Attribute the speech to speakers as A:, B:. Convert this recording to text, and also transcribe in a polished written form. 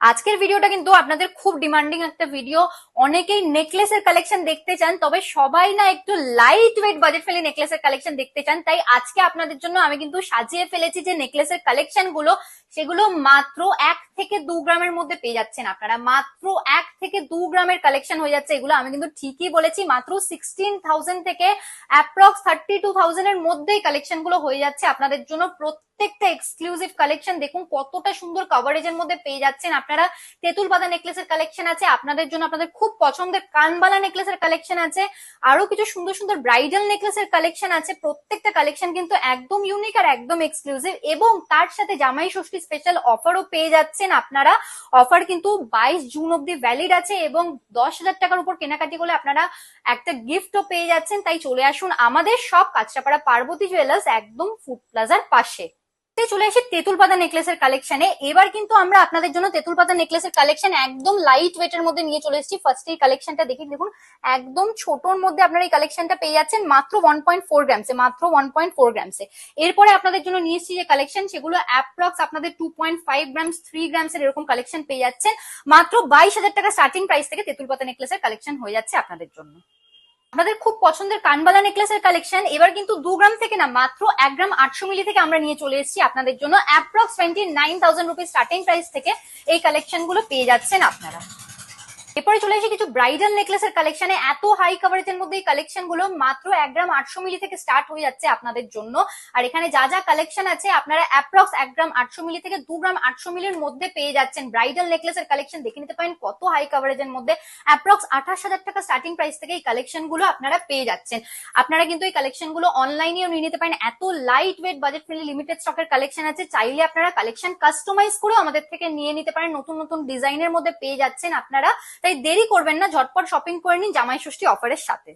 A: আজকের ভিডিওটা কিন্তু আপনাদের খুব ডিমান্ডিং একটা ভিডিও। অনেকেই নেকলেসের কালেকশন দেখতে চান, তবে সবাই না একটু লাইট ওয়েট বাজেট ফ্রেন্ডলি নেকলেসের কালেকশন দেখতে চান। তাই আজকে আপনাদের জন্য আমি কিন্তু সাজিয়ে ফেলেছি যে নেকলেসের কালেকশন গুলো, সেগুলো মাত্র 1 থেকে 2 গ্রামের মধ্যে পেয়ে যাচ্ছেন আপনারা। মাত্র 1 থেকে 2 গ্রামের কালেকশন হয়ে যাচ্ছে এগুলো। আমি কিন্তু ঠিকই বলেছি, মাত্র 16,000 থেকে অ্যাপ্রক্স 32,000 এর মধ্যেই কালেকশন গুলো হয়ে যাচ্ছে আপনাদের জন্য। প্রত্যেকটা এক্সক্লুসিভ কালেকশন দেখুন কতটা সুন্দর কভারেজের মধ্যে পেয়ে যাচ্ছেন আপনারা। তেঁতুল পাতা নেকলেসের কালেকশন আছে আপনাদের জন্য, আপনাদের খুব পছন্দের কানবালা নেকলেসের কালেকশন আছে, আরো কিছু সুন্দর সুন্দর ব্রাইডাল নেকলেসের কালেকশন আছে। প্রত্যেকটা কালেকশন কিন্তু একদম ইউনিক আর একদম এক্সক্লুসিভ, এবং তার সাথে জামাই ষষ্ঠী স্পেশাল অফারও পেয়ে যাচ্ছেন আপনারা। অফার কিন্তু 22 জুন অব্দি ভ্যালিড আছে, এবং 10,000 টাকার উপর কেনাকাটি করলে আপনারা একটা গিফটও পেয়ে যাচ্ছেন। তাই চলে আসুন আমাদের সব কাঁচরাপাড়া পার্বতী জুয়েলার্স, একদম ফুড প্লাজার পাশে। চলে আসি তেঁতুল পাতা নেকলেসের কালেকশনে। এবার কিন্তু আমরা আপনাদের জন্য তেঁতুল পাতা নেকলেসের কালেকশন একদম লাইট ওয়েট এর মধ্যে নিয়ে চলে এসেছি। ফার্স্ট এই কালেকশনটা দেখুন, একদম ছোটর মধ্যে আপনারা এই কালেকশনটা পেয়ে যাচ্ছেন মাত্র 1.4 গ্রামসে, মাত্র 1.4 গ্রামসে। এরপরে আপনাদের জন্য নিয়ে এসেছি যে কালেকশন, সেগুলো অ্যাপ্রক্স আপনাদের 2.5 গ্রামস 3 গ্রামস এর এরকম কালেকশন পেয়ে যাচ্ছেন। মাত্র 22,000 টাকা স্টার্টিং প্রাইস থেকে তেঁতুল পাতা নেকলেসের কালেকশন হয়ে যাচ্ছে আপনাদের জন্য। আপনাদের খুব পছন্দের কানবালা নেকলেসের কালেকশন এবার কিন্তু 2 গ্রাম থেকে না, মাত্র 1 গ্রাম 800 মিলি থেকে আমরা নিয়ে চলে এসেছি আপনাদের জন্য। অ্যাপ্রক্স 29,000 রুপিস স্টার্টিং প্রাইস থেকে এই কালেকশন গুলো পেয়ে যাচ্ছেন আপনারা। এরপরে চলে এসে কিছু ব্রাইডাল নেকলেসের কালেকশনে। এত হাই কভারেজের মধ্যে এই কালেকশন গুলো মাত্র 1 গ্রাম 800 মিলি থেকে স্টার্ট হয়ে যাচ্ছে আপনাদের জন্য। আর এখানে যা যা কালেকশন আছে আপনারা অ্যাপ্রক্স 1 গ্রাম 800 মিলি থেকে 2 গ্রাম 800 মিলির মধ্যে পেয়ে যাচ্ছেন। ব্রাইডাল নেকলেসের কালেকশন দেখে নিতে পারেন কত হাই কভারেজের মধ্যে। অ্যাপ্রক্স 28,000 টাকা স্টার্টিং প্রাইস থেকে এই কালেকশন গুলো আপনারা পেয়ে যাচ্ছেন। আপনারা কিন্তু এই কালেকশন গুলো অনলাইনেও নিয়ে নিতে পারেন। এত light weight budget friendly limited স্টকের কালেকশন আছে, চাইলে আপনারা কালেকশন কাস্টমাইজ করে আমাদের থেকে নিয়ে নিতে পারেন। নতুন নতুন ডিজাইনের মধ্যে পেয়ে যাচ্ছেন আপনারা। তাই দেরি করবেন না, ঝটপট শপিং করে নিন জামাই ষষ্ঠী অফারের সাথে।